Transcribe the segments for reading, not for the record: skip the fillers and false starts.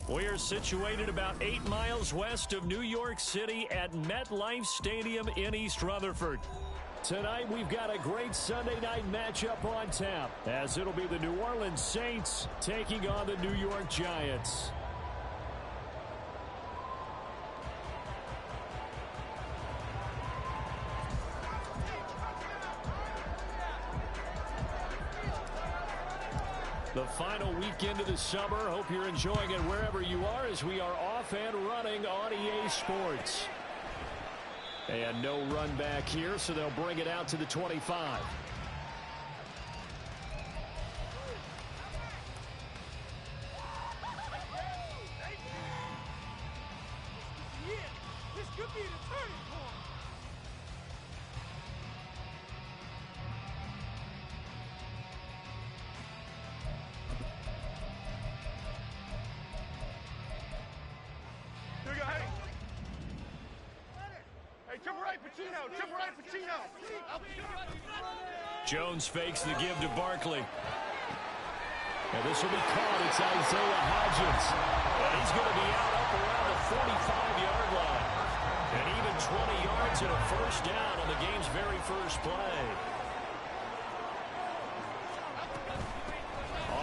We are situated about 8 miles west of New York City at MetLife Stadium in East Rutherford. Tonight, we've got a great Sunday night matchup on tap, as it'll be the New Orleans Saints taking on the New York Giants. The final weekend of the summer. Hope you're enjoying it wherever you are, as we are off and running on EA Sports. And no run back here, so they'll bring it out to the 25. This could be the turning point. Hey, triple right, Pacino. Triple right, Pacino. Jones fakes the give to Barkley. And this will be caught. It's Isaiah Hodgins. And he's going to be out up around the 45-yard line. And even 20 yards and a first down on the game's very first play.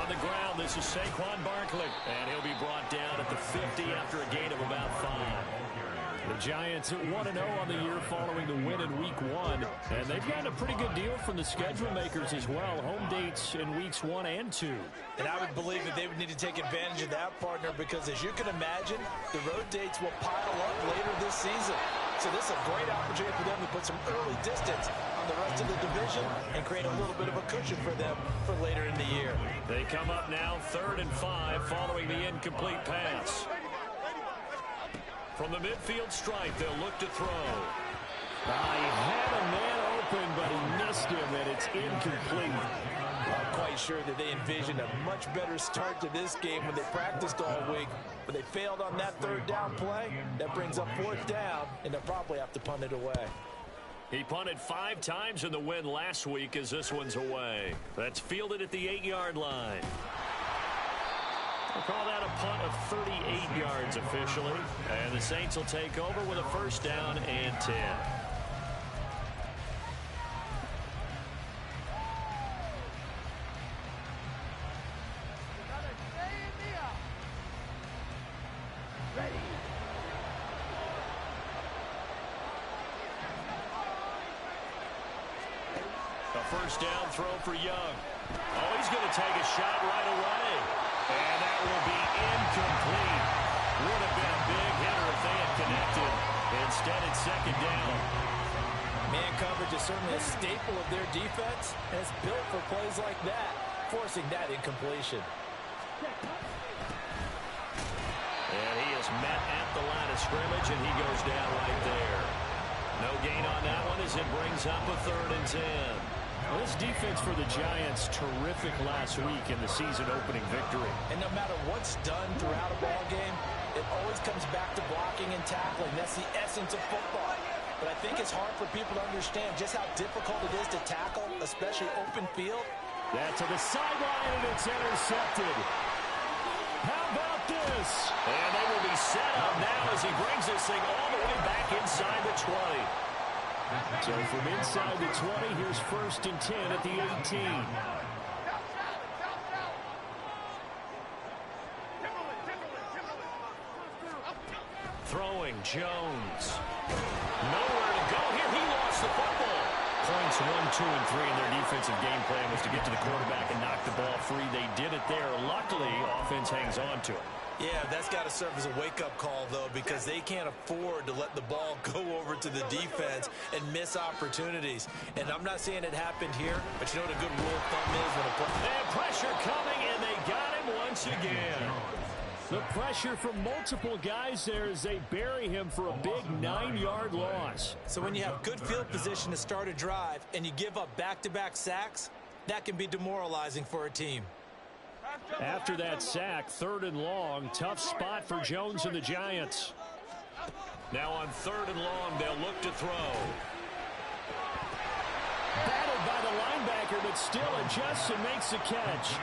On the ground, this is Saquon Barkley. And he'll be brought down at the 50 after a gain of about 5. The Giants at 1-0 on the year following the win in Week 1. And they've gotten a pretty good deal from the schedule makers as well. Home dates in Weeks 1 and 2. And I would believe that they would need to take advantage of that, partner, because as you can imagine, the road dates will pile up later this season. So this is a great opportunity for them to put some early distance on the rest of the division and create a little bit of a cushion for them for later in the year. They come up now 3rd and 5 following the incomplete pass. From the midfield stripe, they'll look to throw. He had a man open, but he missed him, and it's incomplete. I'm quite sure that they envisioned a much better start to this game when they practiced all week, but they failed on that 3rd down play. That brings up 4th down, and they'll probably have to punt it away. He punted 5 times in the win last week as this one's away. That's fielded at the 8-yard line. We'll call that a punt of 38 yards officially. And the Saints will take over with a first down and 10. A first down throw for Young. Oh, he's going to take a shot right away. And that will be incomplete. Would have been a big hitter if they had connected. Instead, it's 2nd down. Man coverage is certainly a staple of their defense, and it's built for plays like that, forcing that incompletion. And he is met at the line of scrimmage, and he goes down right there. No gain on that one as it brings up a 3rd and 10. Well, this defense for the Giants, terrific last week in the season-opening victory. And no matter what's done throughout a ball game, it always comes back to blocking and tackling. That's the essence of football. But I think it's hard for people to understand just how difficult it is to tackle, especially open field. That's to the sideline, and it's intercepted. How about this? And they will be set up now as he brings this thing all the way back inside the 20. So from inside the 20, here's 1st and 10 at the 18. Throwing Jones. Nowhere to go here. He lost the football. Points 1, 2, and 3 in their defensive game plan was to get to the quarterback and knock the ball free. They did it there. Luckily, offense hangs on to it. Yeah, that's got to serve as a wake-up call, though, because they can't afford to let the ball go over to the defense and miss opportunities. And I'm not saying it happened here, but you know what a good rule of thumb is when a play. And pressure coming, and they got him once again. The pressure from multiple guys there as they bury him for a big 9-yard loss. So when you have good field position to start a drive and you give up back-to-back sacks, that can be demoralizing for a team. After that sack, 3rd and long, tough spot for Jones and the Giants. Now on 3rd and long, they'll look to throw. Battled by the linebacker, but still adjusts and makes the catch.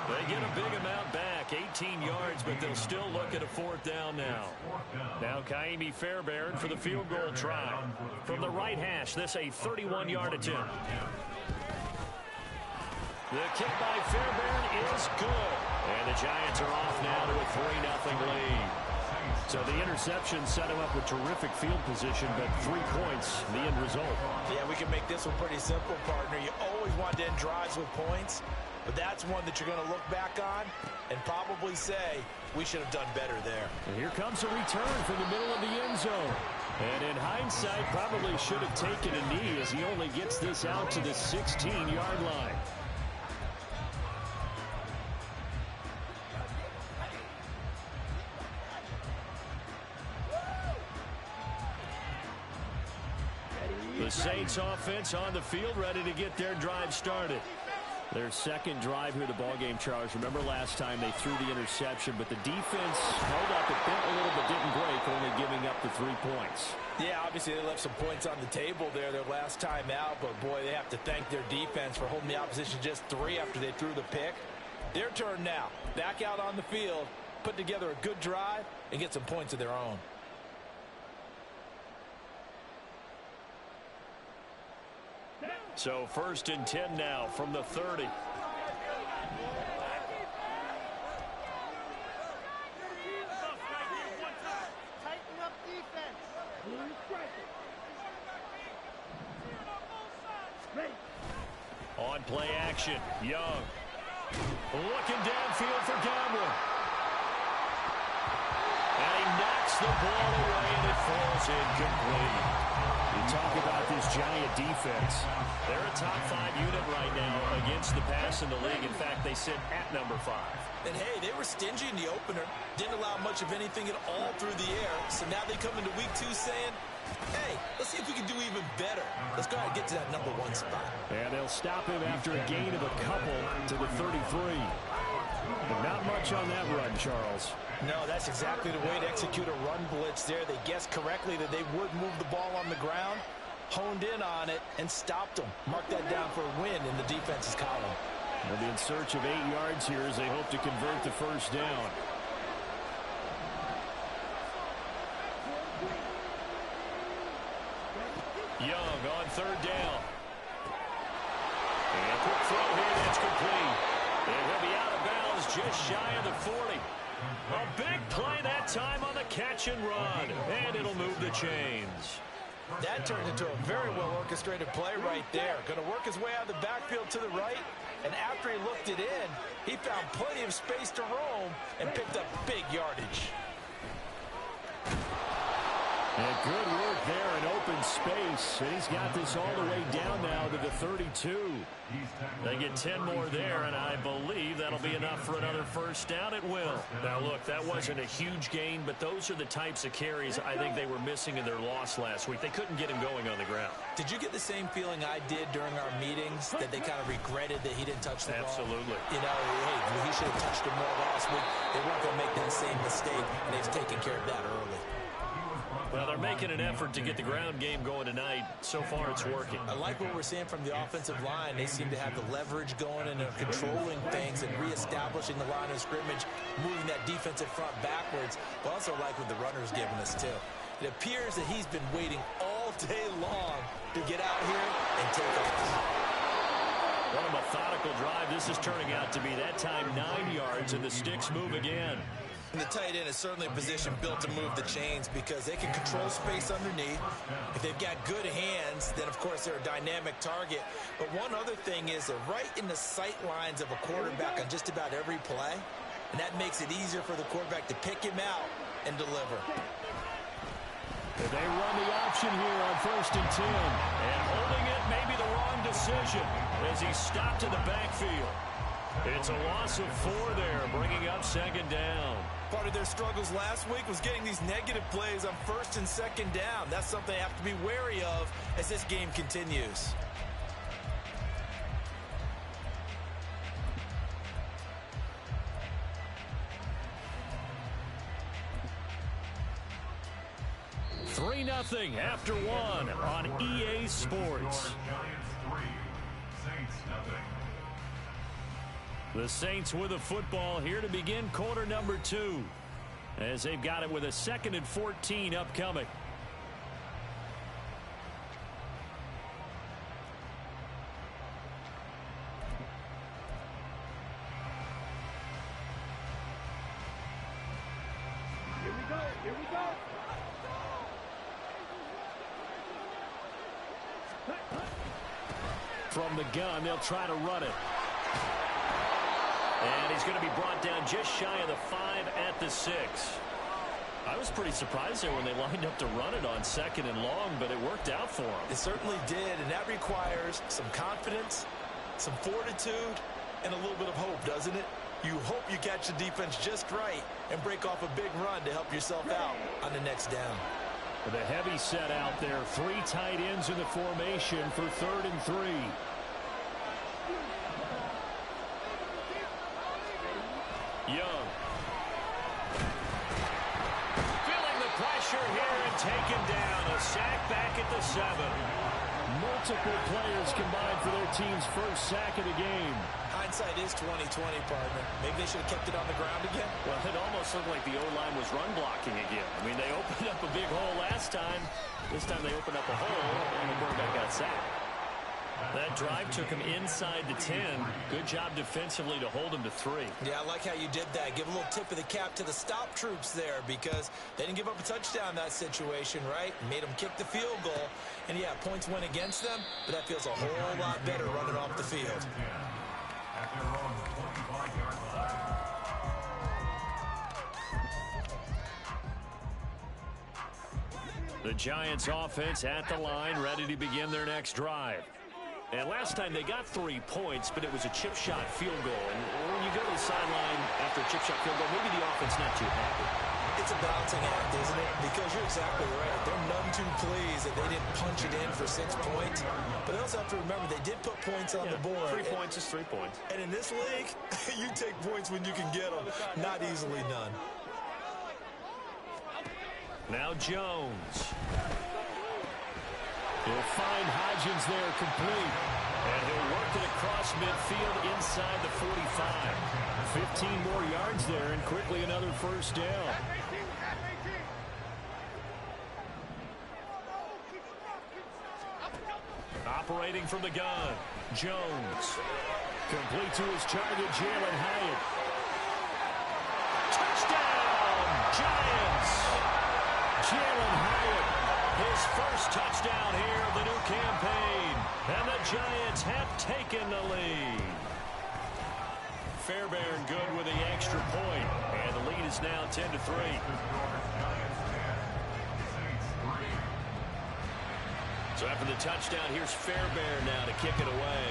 They get a big amount back. back 18 yards, but they'll still look at a 4th down now. Now Kaimi Fairbairn for the field goal try. From the right hash, this a 31-yard attempt. The kick by Fairbairn is good. And the Giants are off now to a 3-0 lead. So the interception set him up with terrific field position, but 3 points, the end result. Yeah, we can make this one pretty simple, partner. You always want to end drives with points, but that's one that you're going to look back on and probably say, we should have done better there. And here comes a return from the middle of the end zone. And in hindsight, probably should have taken a knee as he only gets this out to the 16-yard line. The Saints offense on the field, ready to get their drive started. Their second drive here of the ballgame, Charles. Remember last time they threw the interception, but the defense held up. It bent a little but didn't break, only giving up the 3 points. Yeah, obviously they left some points on the table there their last time out, but boy, they have to thank their defense for holding the opposition just 3 after they threw the pick. Their turn now. Back out on the field, put together a good drive, and get some points of their own. So 1st and 10 now from the 30. Tighten up defense. On play action, Young. Looking downfield for Godwin. And he knocks the ball away, and it falls incomplete. You talk about this Giant defense. They're a top 5 unit right now against the pass in the league. In fact, they sit at number 5. And hey, they were stingy in the opener. Didn't allow much of anything at all through the air. So now they come into week 2 saying, hey, let's see if we can do even better. Let's go ahead and get to that number 1 spot. And they'll stop him after a gain of a couple to the 33. But not much on that run, Charles. No, that's exactly the way to execute a run blitz there. They guessed correctly that they would move the ball on the ground, honed in on it, and stopped them. Mark that down for a win in the defense's column. They'll be in search of 8 yards here as they hope to convert the 1st down. Young on 3rd down. And a quick throw here, that's complete. And he'll be out of bounds just shy of the 40. A big play that time on the catch and run. And it'll move the chains. That turned into a very well-orchestrated play right there. Going to work his way out of the backfield to the right. And after he looked it in, he found plenty of space to roam and picked up big yardage. And good work there in open space. And he's got this all the way down now to the 32. They get 10 more there, and I believe that'll be enough for another 1st down. It will. Now, look, that wasn't a huge gain, but those are the types of carries I think they were missing in their loss last week. They couldn't get him going on the ground. Did you get the same feeling I did during our meetings, that they kind of regretted that he didn't touch the ball? Absolutely. You know, hey, he should have touched it more last week. They weren't going to make that same mistake, and they've taken care of that early. Well, they're making an effort to get the ground game going tonight. So far, it's working. I like what we're seeing from the offensive line. They seem to have the leverage going and they're controlling things and reestablishing the line of scrimmage, moving that defensive front backwards. But also like what the runner's giving us, too. It appears that he's been waiting all day long to get out here and take off. What a methodical drive this is turning out to be. That time 9 yards, and the sticks move again. And the tight end is certainly a position built to move the chains because they can control space underneath. If they've got good hands, then, of course, they're a dynamic target. But one other thing is they're right in the sight lines of a quarterback on just about every play, and that makes it easier for the quarterback to pick him out and deliver. They run the option here on 1st and 10. And holding it may be the wrong decision as he stopped in the backfield. It's a loss of 4 there, bringing up 2nd down. Part of their struggles last week was getting these negative plays on 1st and 2nd down. That's something they have to be wary of as this game continues. Three 3-0 after 1 on EA Sports. The Saints with a football here to begin quarter number 2, as they've got it with a 2nd and 14 upcoming. Here we go. Here we go. From the gun, they'll try to run it. And he's going to be brought down just shy of the 5 at the 6. I was pretty surprised there when they lined up to run it on 2nd and long, but it worked out for them. It certainly did, and that requires some confidence, some fortitude, and a little bit of hope, doesn't it? You hope you catch the defense just right and break off a big run to help yourself out on the next down. With a heavy set out there, 3 tight ends in the formation for 3rd and 3. Young. Feeling the pressure here and taken down. A sack back at the 7. Multiple players combined for their team's first sack of the game. Hindsight is 20/20, partner. Maybe they should have kept it on the ground again. Well, it almost looked like the O-line was run blocking again. I mean, they opened up a big hole last time. This time they opened up a hole, and the quarterback got sacked. That drive took him inside the 10. Good job defensively to hold him to 3. Yeah, I like how you did that. Give a little tip of the cap to the stop troops there, because they didn't give up a touchdown in that situation, right? Made them kick the field goal. And, yeah, points went against them, but that feels a whole lot better running off the field. The Giants offense at the line, ready to begin their next drive. And last time they got 3 points, but it was a chip shot field goal. And when you go to the sideline after a chip shot field goal, maybe the offense not too happy. It's a balancing act, isn't it? Because you're exactly right. They're none too pleased that they didn't punch it in for 6 points. But they also have to remember they did put points on the board. 3 points is 3 points. And in this league, you take points when you can get them. Not easily done. Now Jones. He'll find Hodgins there complete. And he'll work it across midfield inside the 45. 15 more yards there and quickly another first down. Operating from the gun. Jones. Complete to his target, Jalen Hyatt. Touchdown, Giants! Jalen Hyatt, his first touchdown here of the new campaign. And the Giants have taken the lead. Fairbairn good with the extra point. And the lead is now 10-3. So after the touchdown, here's Fairbairn now to kick it away.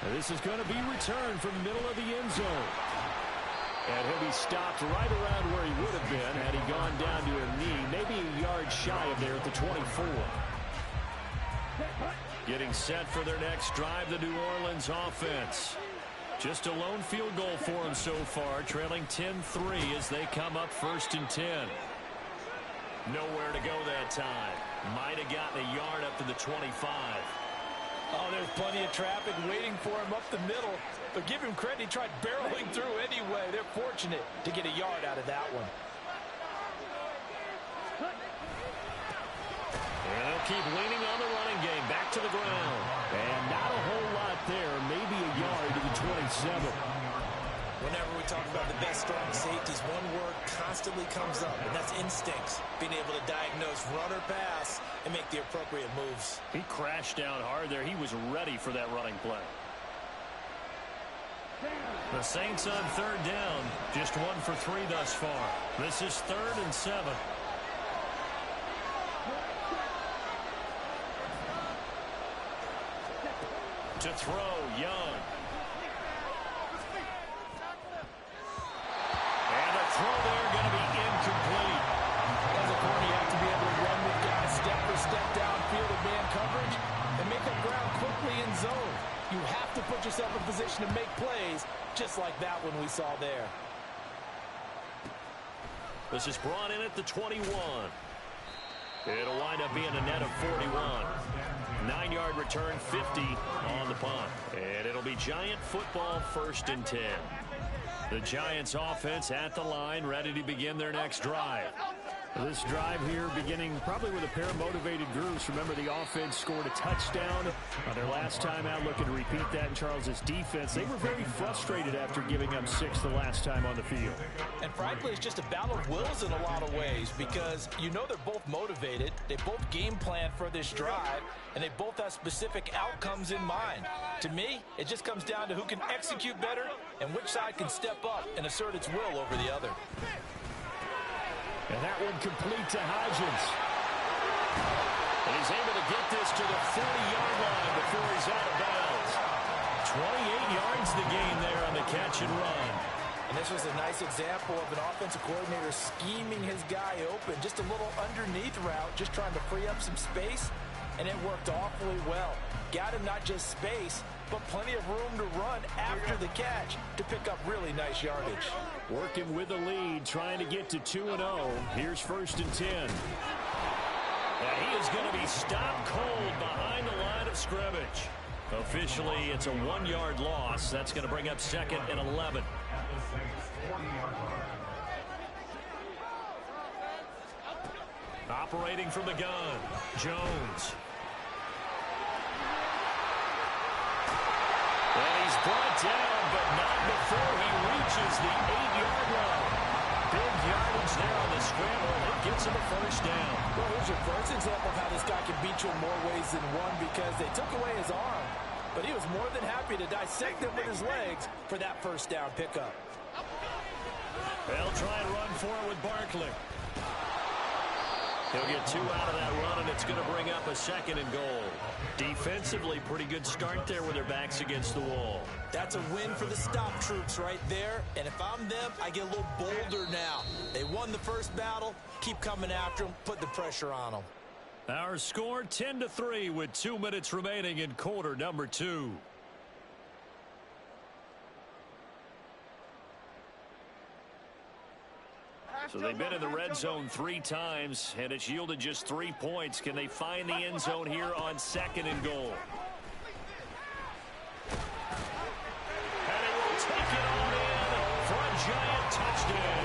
And this is going to be returned from the middle of the end zone. And he'll be stopped right around where he would have been had he gone down to a knee, maybe a yard shy of there at the 24. Getting set for their next drive, the New Orleans offense. Just a lone field goal for them so far, trailing 10-3 as they come up 1st and 10. Nowhere to go that time. Might have gotten a yard up to the 25. Oh, there's plenty of traffic waiting for him up the middle. But give him credit, he tried barreling through anyway. They're fortunate to get a yard out of that one. And they'll keep leaning on the running game. Back to the ground. And not a whole lot there. Maybe a yard to the 27. Whenever we talk about the best strong safeties, one word constantly comes up, and that's instincts. Being able to diagnose run or pass and make the appropriate moves. He crashed down hard there. He was ready for that running play. The Saints on 3rd down. Just 1 for 3 thus far. This is 3rd and 7. To throw, Young. And a throw there going to be incomplete. As a corner, you have to be able to run with guys step for step downfield in man coverage and make up ground quickly in zone. You have to put yourself in position to make plays, just like that one we saw there. This is brought in at the 21. It'll wind up being a net of 41. 9-yard return, 50 on the punt. And it'll be Giant football, 1st and 10. The Giants offense at the line, ready to begin their next drive. This drive here beginning probably with a pair of motivated groups. Remember, the offense scored a touchdown on their last time out, looking to repeat that in Charles's defense. They were very frustrated after giving up 6 the last time on the field. And frankly, it's just a battle of wills in a lot of ways because you know they're both motivated. They both game plan for this drive, and they both have specific outcomes in mind. To me, it just comes down to who can execute better and which side can step up and assert its will over the other. And that one complete to Hodgins. And he's able to get this to the 40-yard line before he's out of bounds. 28 yards the gain there on the catch and run. And this was a nice example of an offensive coordinator scheming his guy open. Just a little underneath route, just trying to free up some space. And it worked awfully well. Got him not just space, but plenty of room to run after the catch to pick up really nice yardage. Working with the lead, trying to get to 2-0. Here's 1st and 10. And he is going to be stopped cold behind the line of scrimmage. Officially, it's a 1-yard loss. That's going to bring up 2nd and 11. Operating from the gun, Jones. And he's brought down, but not before he reaches the 8-yard line. Big yardage there on the scramble. It gets him a 1st down. Well, here's your first example of how this guy can beat you in more ways than one because they took away his arm. But he was more than happy to dissect them with his legs for that 1st down pickup. They'll try and run for it with Barkley. He'll get 2 out of that run, and it's going to bring up a 2nd and goal. Defensively, pretty good start there with their backs against the wall. That's a win for the stop troops right there. And if I'm them, I get a little bolder now. They won the first battle. Keep coming after them. Put the pressure on them. Our score 10-3 with 2 minutes remaining in quarter number 2. So they've been in the red zone 3 times, and it's yielded just 3 points. Can they find the end zone here on 2nd and goal? And he will take it on in for a Giant touchdown.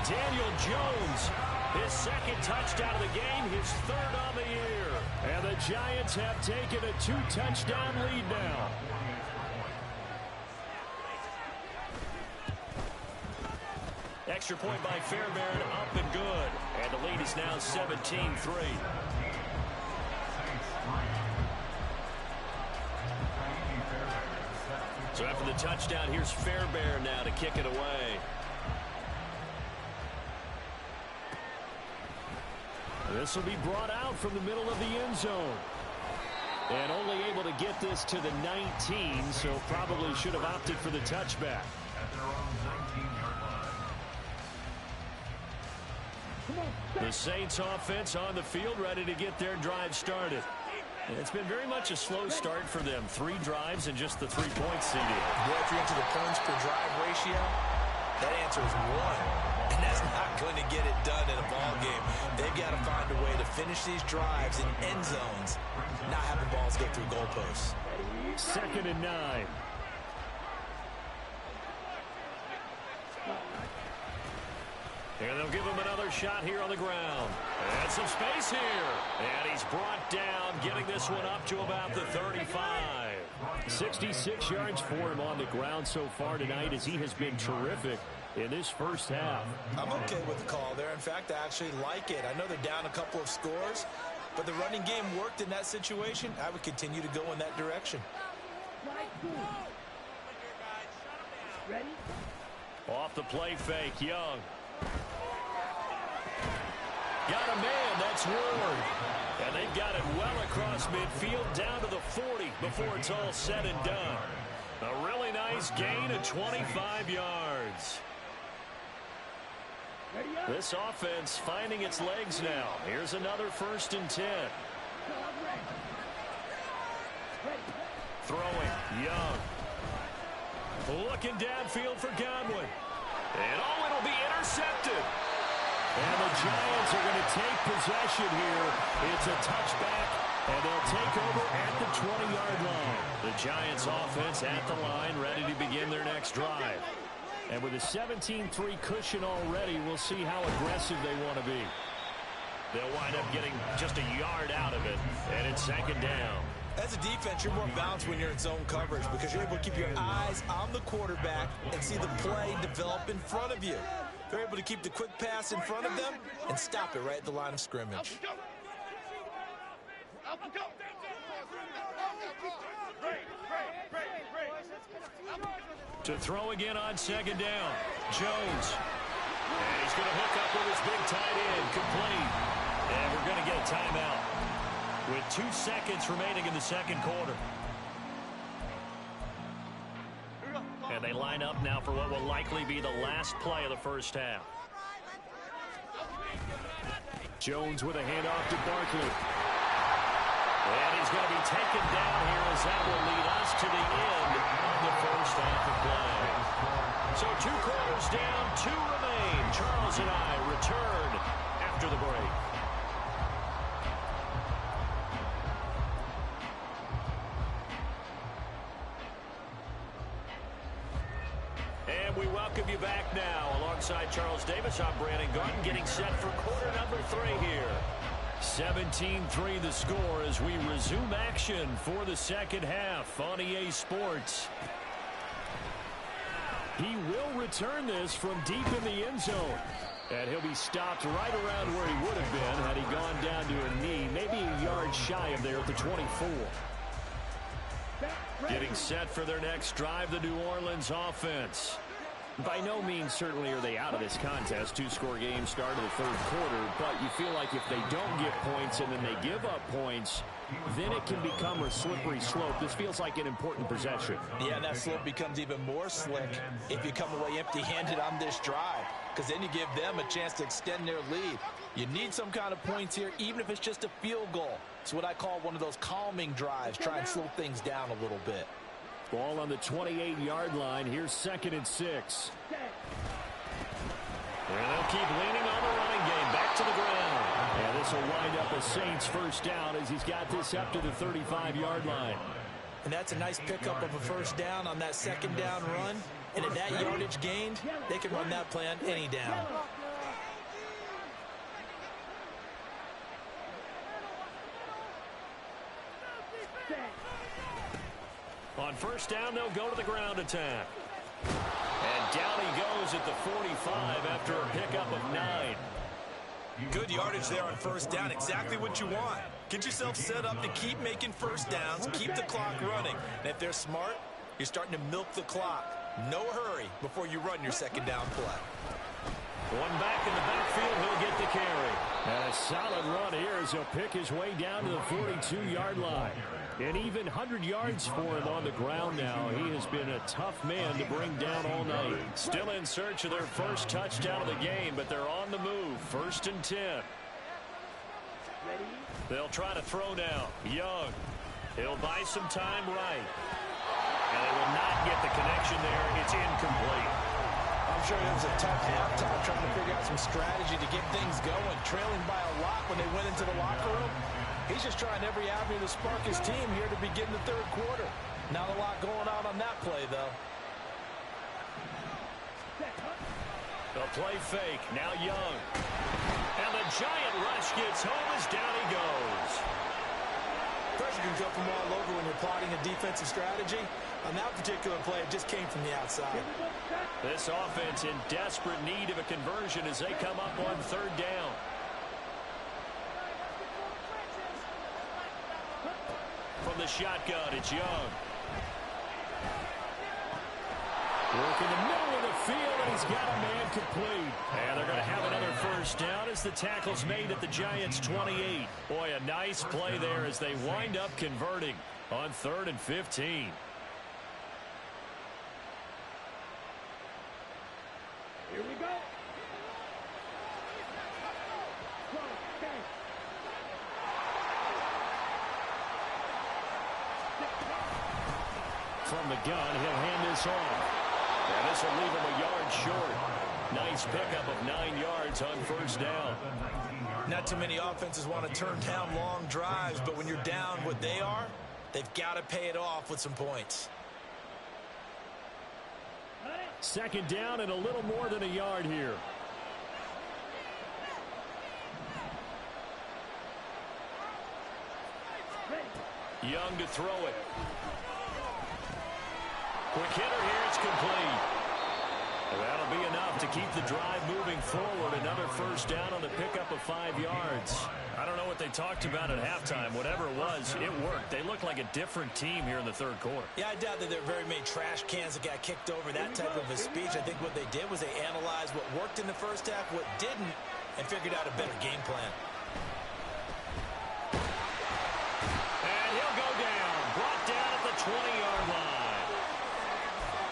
Daniel Jones, his 2nd touchdown of the game, his 3rd on the year. And the Giants have taken a 2-touchdown lead now. Extra point by Fairbairn, up and good. And the lead is now 17-3. So after the touchdown, here's Fairbairn now to kick it away. This will be brought out from the middle of the end zone. And only able to get this to the 19, so probably should have opted for the touchback. The Saints offense on the field, ready to get their drive started. And it's been very much a slow start for them. 3 drives and just the 3 points, CD. Well, if you're into the points per drive ratio, that answer is 1. And that's not going to get it done in a ball game. They've got to find a way to finish these drives in end zones, not having balls go through goalposts. 2nd and 9. And they'll give him another shot here on the ground. And some space here. And he's brought down, getting this one up to about the 35. 66 yards for him on the ground so far tonight as he has been terrific in this first half. I'm okay with the call there. In fact, I actually like it. I know they're down a couple of scores, but the running game worked in that situation. I would continue to go in that direction. Ready? Off the play fake, Young. Got a man, that's Ward. And they've got it well across midfield down to the 40 before it's all said and done. A really nice gain of 25 yards. This offense finding its legs now. Here's another 1st and 10. Throwing, Young. Looking downfield for Godwin. And oh, it'll be intercepted. And the Giants are going to take possession here. It's a touchback And they'll take over at the 20-yard line. The Giants offense at the line, ready to begin their next drive. And with a 17-3 cushion already, we'll see how aggressive they want to be. They'll wind up getting just a yard out of it, and it's second down. As a defense, you're more balanced when you're in zone coverage because you're able to keep your eyes on the quarterback and see the play develop in front of you. They're able to keep the quick pass in front of them and stop it right at the line of scrimmage. To throw again on second down, Jones. And he's going to hook up with his big tight end, complete. And we're going to get a timeout with 2 seconds remaining in the second quarter. And they line up now for what will likely be the last play of the first half. Jones with a handoff to Barkley. And he's going to be taken down here as that will lead us to the end of the first half of play. So 2 quarters down, 2 remain. Charles and I return after the break. And we welcome you back now. Alongside Charles Davis, I'm Brandon Garden, getting set for quarter number 3 here. 17-3 the score as we resume action for the second half on EA Sports. He will return this from deep in the end zone. And he'll be stopped right around where he would have been had he gone down to a knee, maybe a yard shy of there at the 24. Getting set for their next drive, the New Orleans offense. By no means certainly are they out of this contest. 2-score game start of the third quarter, but you feel like if they don't get points and then they give up points, then it can become a slippery slope. This feels like an important possession. Yeah, that slope becomes even more slick if you come away empty-handed on this drive, because then you give them a chance to extend their lead. You need some kind of points here, even if it's just a field goal. It's what I call one of those calming drives. Try and slow things down a little bit. Ball on the 28-yard line. Here's 2nd and 6. And they'll keep leaning on the running game. Back to the ground. And this will wind up a Saints first down as he's got this up to the 35-yard line. And that's a nice pickup of a first down on that second down run. And at that yardage gained, they can run that play on any down. On first down, they'll go to the ground attack. And down he goes at the 45 after a pickup of 9. Good yardage there on first down. Exactly what you want. Get yourself set up to keep making first downs, keep the clock running. And if they're smart, you're starting to milk the clock. No hurry before you run your second down play. One back in the backfield, he'll get the carry. And a solid run here as he'll pick his way down to the 42-yard line. An even 100 yards for him on the ground now. He has been a tough man to bring down all night. Still in search of their first touchdown of the game, but they're on the move. 1st and 10. They'll try to throw now. Young. He'll buy some time right. And they will not get the connection there. It's incomplete. I'm sure it was a tough halftime trying to figure out some strategy to get things going. Trailing by a lot when they went into the locker room. He's just trying every avenue to spark his team here to begin the third quarter. Not a lot going on that play, though. The play fake. Now Young. And the giant rush gets home as down he goes. Pressure can come from all over when you're plotting a defensive strategy. On that particular play, it just came from the outside. This offense in desperate need of a conversion as they come up on third down. From the shotgun, it's Young. Work in the middle of the field, and he's got a man complete. And they're going to have another first down as the tackle's made at the Giants' 28. Boy, a nice play there as they wind up converting on 3rd and 15. Here we go. From the gun, he'll hand this off. And this will leave him a yard short. Nice pickup of 9 yards on first down. Not too many offenses want to turn down long drives, but when you're down what they are, they've got to pay it off with some points. Second down and a little more than a yard here. Young to throw it. Quick hitter here, it's complete. That'll be enough to keep the drive moving forward. Another first down on the pickup of 5 yards. I don't know what they talked about at halftime. Whatever it was, it worked. They look like a different team here in the third quarter. Yeah, I doubt that there are very many trash cans that got kicked over, that type of a speech. I think what they did was they analyzed what worked in the first half, what didn't, and figured out a better game plan. And he'll go down. Brought down at the 20-yard line.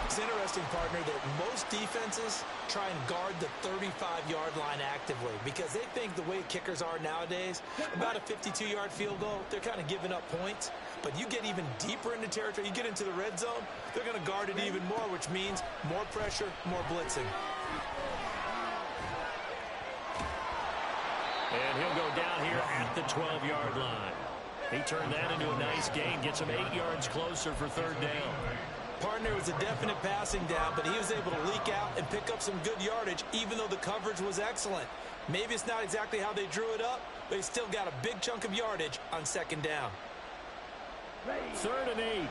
It's interesting, partner, that most defenses try and guard the 35-yard line actively because they think the way kickers are nowadays, about a 52-yard field goal, they're kind of giving up points. But you get even deeper into territory, you get into the red zone, they're going to guard it even more, which means more pressure, more blitzing. And he'll go down here at the 12-yard line. He turned that into a nice gain, gets him 8 yards closer for third down. Partner was a definite passing down, but he was able to leak out and pick up some good yardage, even though the coverage was excellent. Maybe it's not exactly how they drew it up, but he still got a big chunk of yardage on second down. 3rd and 8.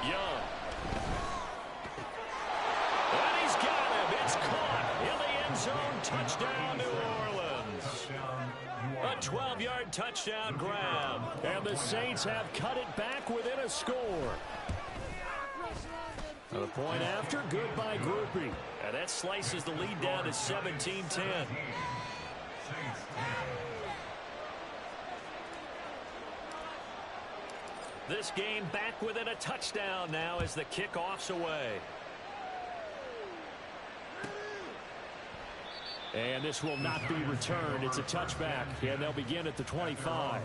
Young. And he's got him. It's caught in the end zone. Touchdown, New Orleans. A 12-yard touchdown grab. And the Saints have cut it back within a score. A point after, good by Groupie. And that slices the lead down to 17-10. This game back within a touchdown now as the kickoff's away. And this will not be returned. It's a touchback, and they'll begin at the 25.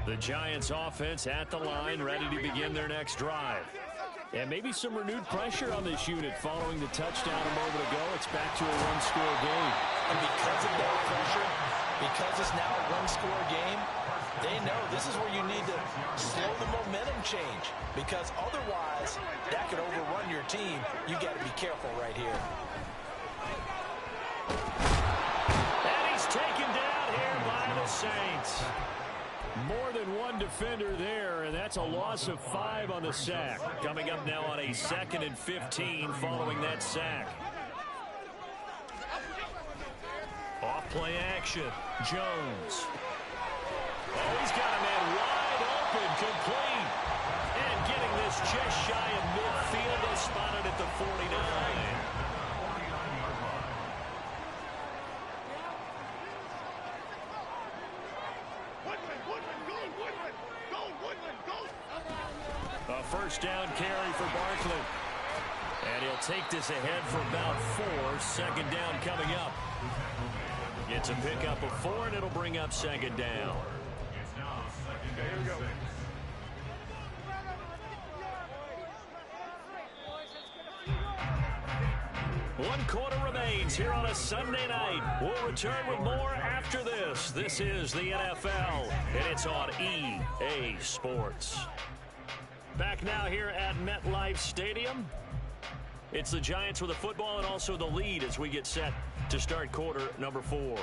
The Giants offense at the line, ready to begin their next drive. And maybe some renewed pressure on this unit following the touchdown a moment ago. It's back to a one-score game. And because of that pressure, because it's now a one-score game, they know this is where you need to slow the momentum change. Because otherwise, that could overrun your team. You got to be careful right here. And he's taken down here by the Saints. More than one defender there, and that's a loss of 5 on the sack. Coming up now on a 2nd and 15 following that sack. Off play action. Jones. Oh, he's got a man wide open, complete. And getting this just shy of midfield, they spotted at the 49. A first down carry for Barkley. And he'll take this ahead for about 4. 2nd down coming up. Gets a pickup of 4, and it'll bring up 2nd down. Here we go. One quarter remains here on a Sunday night. We'll return with more after this. This is the NFL, and it's on EA Sports. Back now here at MetLife Stadium. It's the Giants with the football and also the lead as we get set to start quarter number 4.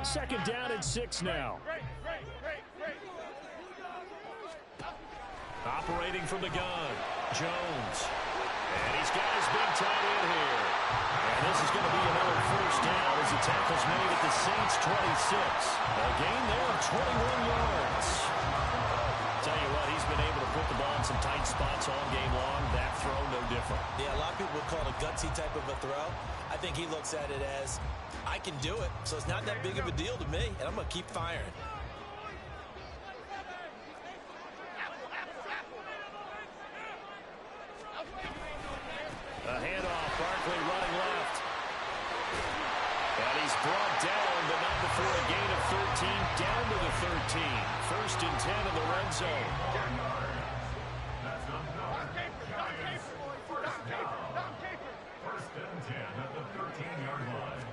2nd down and 6 now. Operating from the gun, Jones. And he's got his big tight end here. And this is going to be another first down as the tackle's made at the Saints' 26. A gain there of 21 yards. Tell you what, he's been able to put the ball in some tight spots all game long. That throw, no different. Yeah, a lot of people would call it a gutsy type of a throw. I think he looks at it as, I can do it, so it's not that big of a deal to me, and I'm going to keep firing. A handoff, Barkley running left. And he's brought down, but not before a gain of 13, down to the 13. First and 10 in the red zone. First and 10 at the 13-yard line.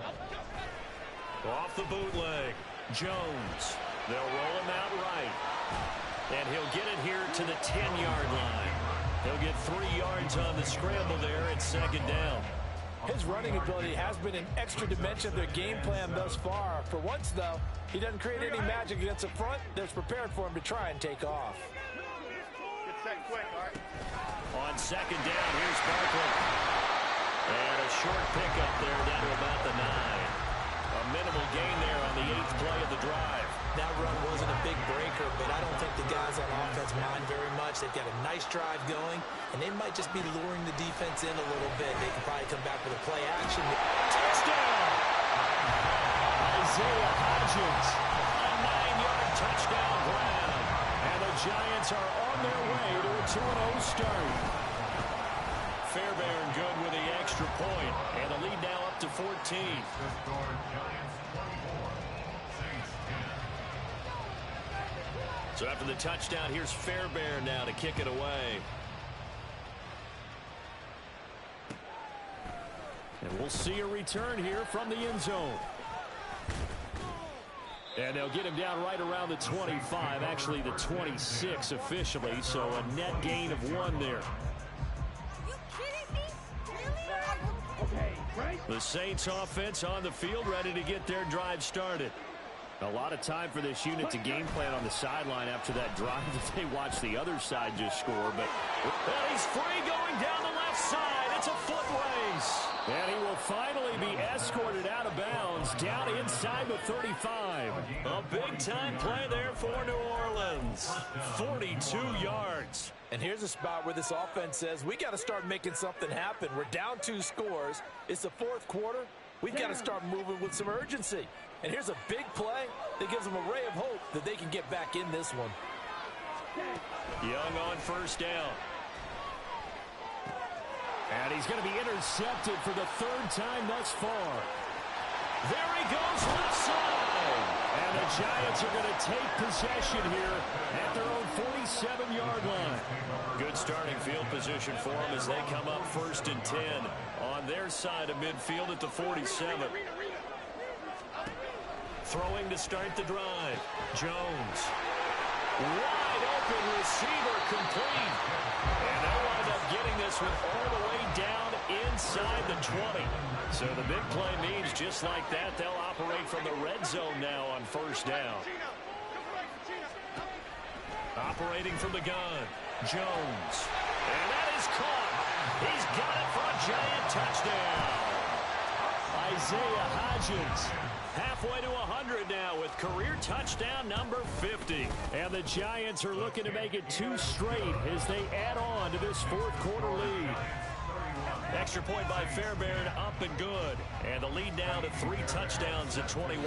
Off the bootleg, Jones. They'll roll him out right. And he'll get it here to the 10-yard line. He'll get 3 yards on the scramble there at second down. His running ability has been an extra dimension of their game plan thus far. For once, though, he doesn't create any magic against the front that's prepared for him to try and take off. Get set quick, all right? On second down, here's Barkley. And a short pickup there down to about the 9. A minimal gain there on the 8th play of the drive. That run wasn't a big breaker, but I don't think the guys on offense mind very much. They've got a nice drive going, and they might just be luring the defense in a little bit. They can probably come back with a play action. Touchdown! Isaiah Hodgins, a 9-yard touchdown grab. And the Giants are on their way to a 2-0 start. Fairbairn good with the extra point, and the lead now up to 14. So after the touchdown, here's Fairbairn now to kick it away. And we'll see a return here from the end zone. And they'll get him down right around the 25, actually the 26 officially, so a net gain of 1 there. The Saints offense on the field, ready to get their drive started. A lot of time for this unit to game plan on the sideline after that drive that they watched the other side just score. But he's free going down the left side. It's a foot race. And he will finally be escorted out of bounds down inside the 35. A big-time play there for New Orleans. 42 yards. And here's a spot where this offense says, we got to start making something happen. We're down 2 scores. It's the 4th quarter. We've got to start moving with some urgency. And here's a big play that gives them a ray of hope that they can get back in this one. Young on first down. And he's going to be intercepted for the 3rd time thus far. There he goes left side. And the Giants are going to take possession here at their own 47-yard line. Good starting field position for them as they come up 1st and 10 on their side of midfield at the 47. Throwing to start the drive. Jones. Wide open receiver complete. And they'll wind up getting this one all the way down inside the 20. So the big play means just like that, they'll operate from the red zone now on first down. Operating from the gun. Jones. And that is caught. He's got it for a giant touchdown. Isaiah Hodgins. Halfway to 100 now with career touchdown number 50. And the Giants are looking to make it 2 straight as they add on to this 4th quarter lead. Extra point by Fairbairn up and good. And the lead now to 3 touchdowns at 21.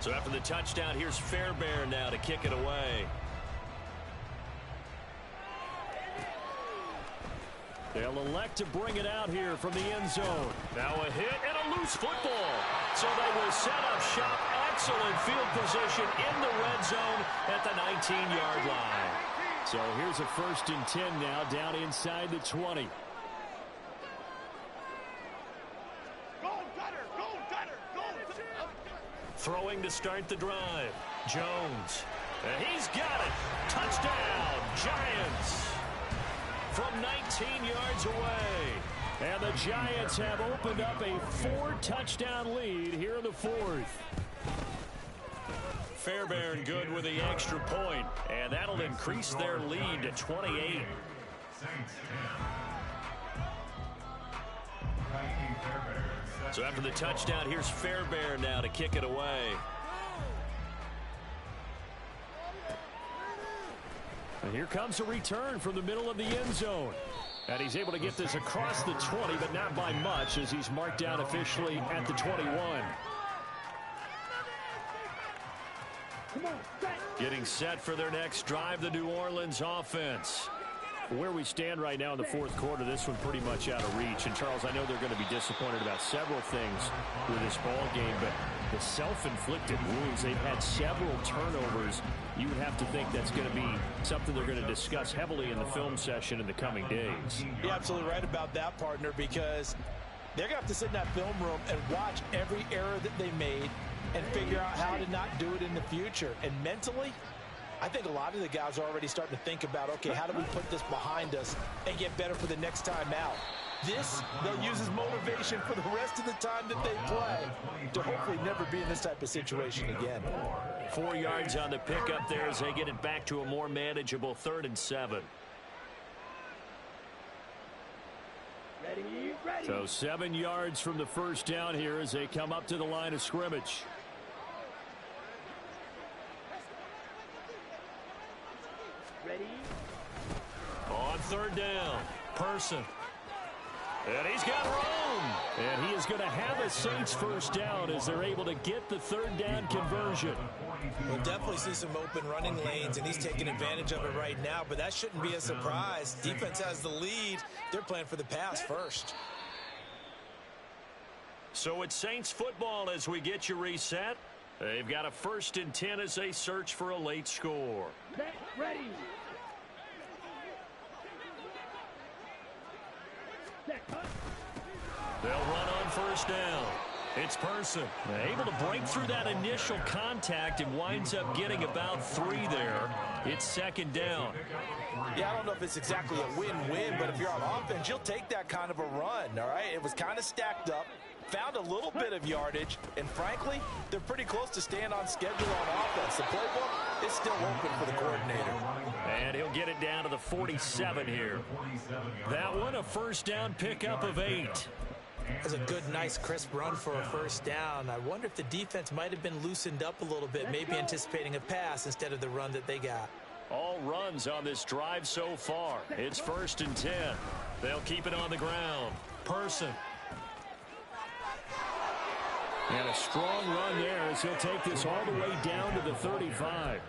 So after the touchdown, here's Fairbairn now to kick it away. They'll elect to bring it out here from the end zone. Now a hit and a loose football. So they will set up shop. Excellent field position in the red zone at the 19-yard line. So here's a 1st and 10 now down inside the 20. Throwing to start the drive. Jones. And he's got it. Touchdown, Giants. From 19 yards away. And the Giants have opened up a 4-touchdown lead here in the 4th. Fairbairn good with the extra point. And that'll increase their lead to 28. So after the touchdown, here's Fairbairn now to kick it away. And here comes a return from the middle of the end zone. And he's able to get this across the 20, but not by much as he's marked down officially at the 21. Getting set for their next drive, the New Orleans offense. Where we stand right now in the fourth quarter, this one pretty much out of reach. And, Charles, I know they're going to be disappointed about several things with this ball game, but the self-inflicted wounds, they've had several turnovers. You would have to think that's going to be something they're going to discuss heavily in the film session in the coming days. You're absolutely right about that, partner, because they're going to have to sit in that film room and watch every error that they made and figure out how to not do it in the future. And mentally, I think a lot of the guys are already starting to think about, okay, how do we put this behind us and get better for the next time out? This, they'll use as motivation for the rest of the time that they play to hopefully never be in this type of situation again. 4 yards on the pickup there as they get it back to a more manageable 3rd and 7. Ready. So 7 yards from the first down here as they come up to the line of scrimmage. Ready. On 3rd down, Person. And he's got room. And he is going to have a Saints first down as they're able to get the 3rd down conversion. We'll definitely see some open running lanes, and he's taking advantage of it right now, but that shouldn't be a surprise. Defense has the lead. They're playing for the pass first. So it's Saints football as we get you reset. They've got a 1st and 10 as they search for a late score. Ready. They'll run on 1st down. It's Person. Able to break through that initial contact and winds up getting about 3 there. It's 2nd down. Yeah, I don't know if it's exactly a win-win, but if you're on offense, you'll take that kind of a run, all right? It was kind of stacked up, found a little bit of yardage, and frankly, they're pretty close to staying on schedule on offense. The playbook is still open for the coordinator. And he'll get it down to the 47 here. That one, a 1st down pickup of 8. That's a good, nice, crisp run for a 1st down. I wonder if the defense might have been loosened up a little bit, maybe anticipating a pass instead of the run that they got. All runs on this drive so far. It's 1st and 10. They'll keep it on the ground. Person. And a strong run there as he'll take this all the way down to the 35.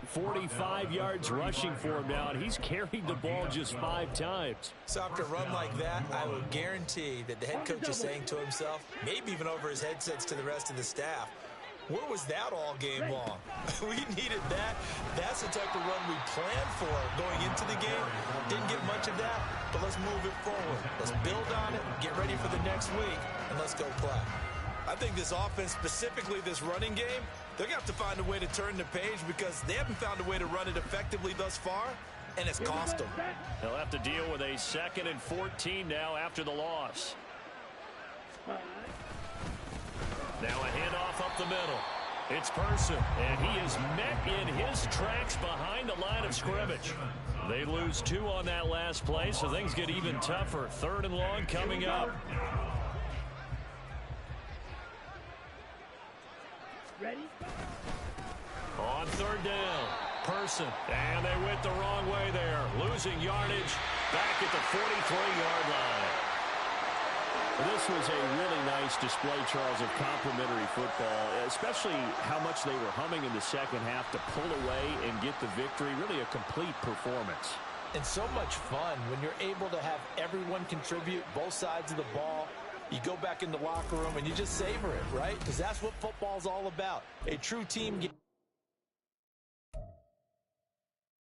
45 yards rushing for him now, and he's carried the ball just 5 times. So after a run like that, I will guarantee that the head coach is saying to himself, maybe even over his headsets to the rest of the staff, where was that all game long? We needed that. That's the type of run we planned for going into the game. Didn't get much of that, but let's move it forward. Let's build on it, get ready for the next week, and let's go play. I think this offense, specifically this running game, they're going to have to find a way to turn the page because they haven't found a way to run it effectively thus far, and it's cost them. They'll have to deal with a 2nd and 14 now after the loss. Now a handoff up the middle. It's Person, and he is met in his tracks behind the line of scrimmage. They lose 2 on that last play, so things get even tougher. 3rd and long coming up. Ready. On 3rd down, Person, and they went the wrong way there. Losing yardage back at the 43-yard line. This was a really nice display, Charles, of complimentary football, especially how much they were humming in the second half to pull away and get the victory. Really a complete performance. And so much fun when you're able to have everyone contribute, both sides of the ball. You go back in the locker room and you just savor it, right? Because that's what football's all about. A true team game.